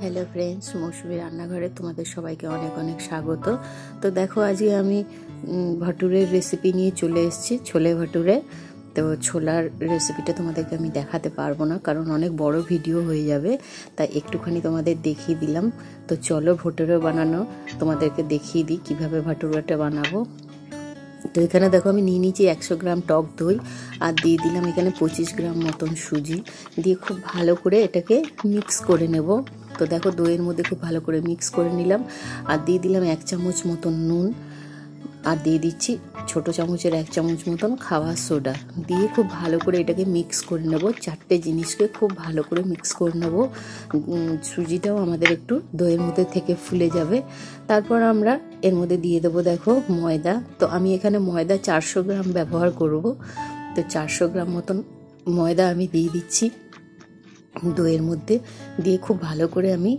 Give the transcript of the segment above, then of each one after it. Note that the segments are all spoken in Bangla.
হ্যালো ফ্রেন্ডস, মৌসুমী রান্নাঘরে তোমাদের সবাইকে অনেক অনেক স্বাগত। তো দেখো, আজকে আমি ভটুরের রেসিপি নিয়ে চলে এসেছি, ছোলে ভটুরে। তো ছোলার রেসিপিটা তোমাদেরকে আমি দেখাতে পারবো না, কারণ অনেক বড় ভিডিও হয়ে যাবে, তাই একটুখানি তোমাদের দেখিয়ে দিলাম। তো চলো ভটুরে বানানো তোমাদেরকে দেখিয়ে দিই কীভাবে ভটুরাটা বানাবো। তো এখানে দেখো আমি নিয়ে নিয়েছি 100 গ্রাম টক দই, আর দিয়ে দিলাম এখানে 25 গ্রাম মতন সুজি, দিয়ে খুব ভালো করে এটাকে মিক্স করে নেব। তো দেখো দইয়ের মধ্যে খুব ভালো করে মিক্স করে নিলাম, আর দিয়ে দিলাম 1 চামচ মতন নুন, আর দিয়ে দিচ্ছি ছোটো চামচের 1 চামচ মতন খাওয়ার সোডা, দিয়ে খুব ভালো করে এটাকে মিক্স করে নেব। 4টে জিনিসকে খুব ভালো করে মিক্স করে নেব। সুজিটাও আমাদের একটু দইয়ের মধ্যে থেকে ফুলে যাবে। তারপর আমরা এর মধ্যে দিয়ে দেবো দেখো ময়দা। তো আমি এখানে ময়দা 400 গ্রাম ব্যবহার করব। তো 400 গ্রাম মতন ময়দা আমি দিয়ে দিচ্ছি দইয়ের মধ্যে, দিয়ে খুব ভালো করে আমি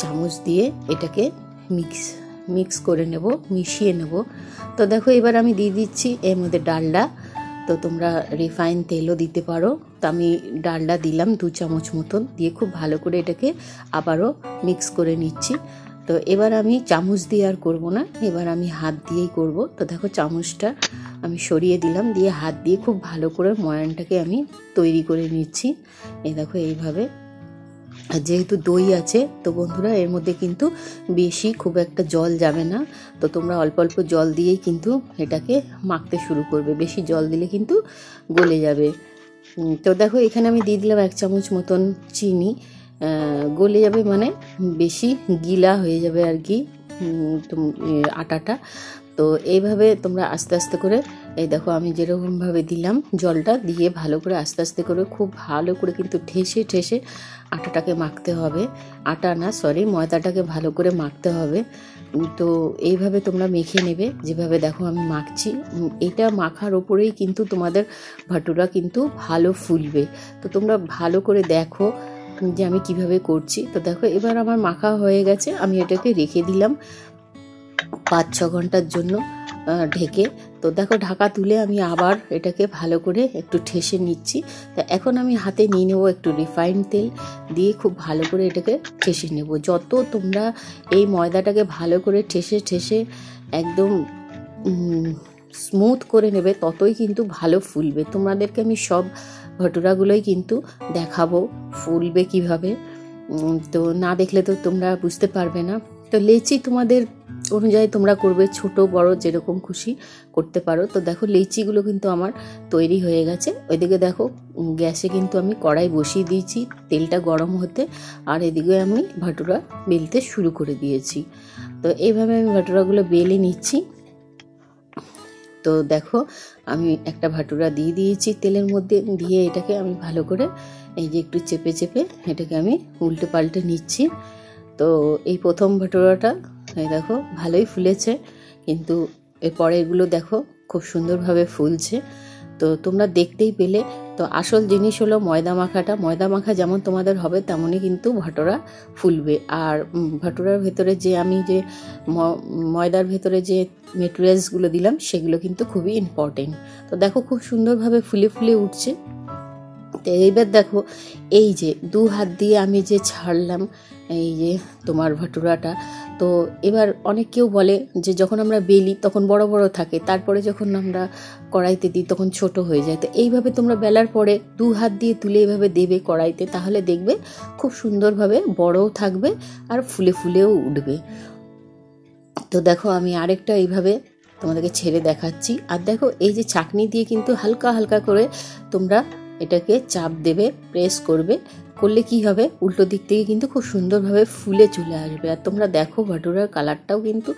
চামচ দিয়ে এটাকে মিক্স করে নেব, মিশিয়ে নেব। তো দেখো এবার আমি দিয়ে দিচ্ছি এর মধ্যে ডালডা। তো তোমরা রিফাইন তেলও দিতে পারো। তো আমি ডালডা দিলাম 2 চামচ মতন, দিয়ে খুব ভালো করে এটাকে আবারও মিক্স করে নিচ্ছি। তো এবার আমি চামচ দিয়ে আর করব না, এবার আমি হাত দিয়েই করব। তো দেখো চামচটা আমি সরিয়ে দিলাম, দিয়ে হাত দিয়ে খুব ভালো করে ময়ানটাকে আমি তৈরি করে নিচ্ছি। এই দেখো এইভাবে। আর যেহেতু দই আছে, তো বন্ধুরা এর মধ্যে কিন্তু বেশি খুব একটা জল যাবে না। তো তোমরা অল্প অল্প জল দিয়েই কিন্তু এটাকে মাখতে শুরু করবে, বেশি জল দিলে কিন্তু গলে যাবে। তো দেখো এখানে আমি দিয়ে দিলাম 1 চামচ মতন চিনি। গলে যাবে মানে বেশি গিলা হয়ে যাবে আর কি আটাটা। তো এইভাবে তোমরা আস্তে আস্তে করে, এই দেখো আমি যেরকমভাবে দিলাম জলটা দিয়ে ভালো করে আস্তে আস্তে করে খুব ভালো করে কিন্তু ঠেসে ঠেসে আটাটাকে মাখতে হবে। ময়দাটাকে ভালো করে মাখতে হবে। তো এইভাবে তোমরা মেখে নেবে, যেভাবে দেখো আমি মাখছি। এটা মাখার ওপরেই কিন্তু তোমাদের ভাটুরা কিন্তু ভালো ফুলবে। তো তোমরা ভালো করে দেখো যে আমি কিভাবে করছি। তো দেখো এবার আমার মাখা হয়ে গেছে, আমি এটাকে রেখে দিলাম 5-6 ঘন্টার জন্য ঢেকে। তো দেখো ঢাকা তুলে আমি আবার এটাকে ভালো করে একটু ঠেসে নিচ্ছি। তা এখন আমি হাতে নিয়ে নেবো একটু রিফাইন তেল, দিয়ে খুব ভালো করে এটাকে ঠেসে নেব। যত তোমরা এই ময়দাটাকে ভালো করে ঠেসে ঠেসে একদম স্মুথ করে নেবে, ততই কিন্তু ভালো ফুলবে। তোমাদেরকে আমি সব ভটুরাগুলোই কিন্তু দেখাবো ফুলবে কিভাবে। তো না দেখলে তো তোমরা বুঝতে পারবে না। তো লেচি তোমাদের অনুযায়ী তোমরা করবে, ছোট বড় যেরকম খুশি করতে পারো। তো দেখো লেচিগুলো কিন্তু আমার তৈরি হয়ে গেছে। ওইদিকে দেখো গ্যাসে কিন্তু আমি কড়াই বসিয়ে দিয়েছি তেলটা গরম হতে, আর এদিকে আমি ভাটুরা বেলতে শুরু করে দিয়েছি। তো এইভাবে আমি ভাটুরাগুলো বেলে নিচ্ছি। তো দেখো আমি একটা ভাটুরা দিয়ে দিয়েছি তেলের মধ্যে, দিয়ে এটাকে আমি ভালো করে এই যে একটু চেপে চেপে এটাকে আমি উল্টে পাল্টে নিচ্ছি। তো এই প্রথম ভাটুরাটা এই দেখো ভালোই ফুলেছে, কিন্তু এর পরেরগুলো দেখো খুব সুন্দরভাবে ফুলছে। তো তোমরা দেখতেই পেলে। তো আসল জিনিস হলো ময়দা মাখাটা। ময়দা মাখা যেমন তোমাদের হবে তেমনই কিন্তু ভাটুরা ফুলবে। আর ভাটুরার ভেতরে যে আমি যে ময়দার ভেতরে যে মেটেরিয়ালসগুলো দিলাম সেগুলো কিন্তু খুবই ইম্পর্টেন্ট। তো দেখো খুব সুন্দরভাবে ফুলে ফুলে উঠছে। তো এইবার দেখো এই যে 2 হাত দিয়ে আমি যে ছাড়লাম এই যে তোমার ভাটুরাটা। তো এবার অনেক কেউ বলে যে যখন আমরা বেলি তখন বড় বড় থাকে, তারপরে যখন আমরা কড়াইতে দিই তখন ছোট হয়ে যায়। তো এইভাবে তোমরা বেলার পরে 2 হাত দিয়ে তুলে এইভাবে দেবে কড়াইতে, তাহলে দেখবে খুব সুন্দরভাবে বড়ও থাকবে আর ফুলে ফুলেও উঠবে। তো দেখো আমি আরেকটা এইভাবে তোমাদেরকে ছেড়ে দেখাচ্ছি। আর দেখো এই যে ছাঁকনি দিয়ে কিন্তু হালকা হালকা করে তোমরা এটাকে চাপ দেবে, প্রেস করবে, করলে কি হবে উল্টো দিক থেকে কিন্তু খুব সুন্দরভাবে ফুলে চলে আসবে। আর তোমরা দেখো ভাটুরার কালারটাও কিন্তু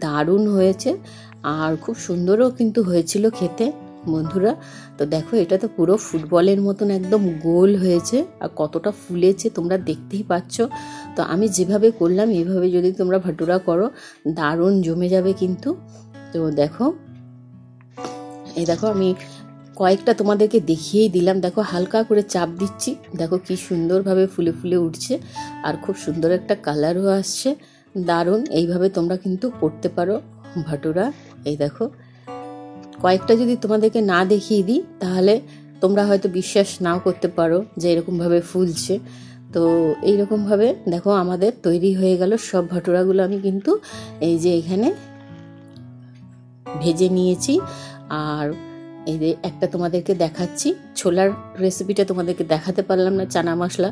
দারুণ হয়েছে, আর খুব সুন্দরও কিন্তু হয়েছিল খেতে বন্ধুরা। তো দেখো এটা তো পুরো ফুটবলের মতন একদম গোল হয়েছে, আর কতটা ফুলেছে তোমরা দেখতেই পাচ্ছ। তো আমি যেভাবে করলাম এইভাবে যদি তোমরা ভাটুরা করো দারুণ জমে যাবে কিন্তু। তো দেখো এই দেখো আমি কয়েকটা তোমাদেরকে দেখিয়েই দিলাম। দেখো হালকা করে চাপ দিচ্ছি, দেখো কি সুন্দরভাবে ফুলে ফুলে উঠছে, আর খুব সুন্দর একটা কালারও আসছে, দারুণ। এইভাবে তোমরা কিন্তু করতে পারো ভাটুরা। এই দেখো কয়েকটা যদি তোমাদেরকে না দেখিয়ে দিই তাহলে তোমরা হয়তো বিশ্বাস নাও করতে পারো যে এরকমভাবে ফুলছে। তো এইরকমভাবে দেখো আমাদের তৈরি হয়ে গেল সব ভটুরাগুলো। আমি কিন্তু এই যে এখানে ভেজে নিয়েছি। আর এই যে একটা তোমাদেরকে দেখাচ্ছি, ছোলার রেসিপিটা তোমাদেরকে দেখাতে পারলাম না চানা মশলা,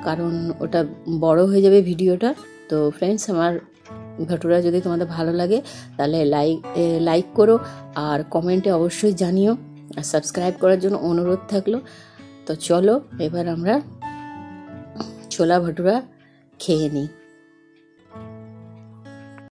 কারণ ওটা বড় হয়ে যাবে ভিডিওটা। তো ফ্রেন্ডস, আমার ভটুরা যদি তোমাদের ভালো লাগে তাহলে লাইক করো, আর কমেন্টে অবশ্যই জানিও, আর সাবস্ক্রাইব করার জন্য অনুরোধ থাকলো। তো চলো এবার আমরা ছোলা ভটুরা খেয়ে নিই।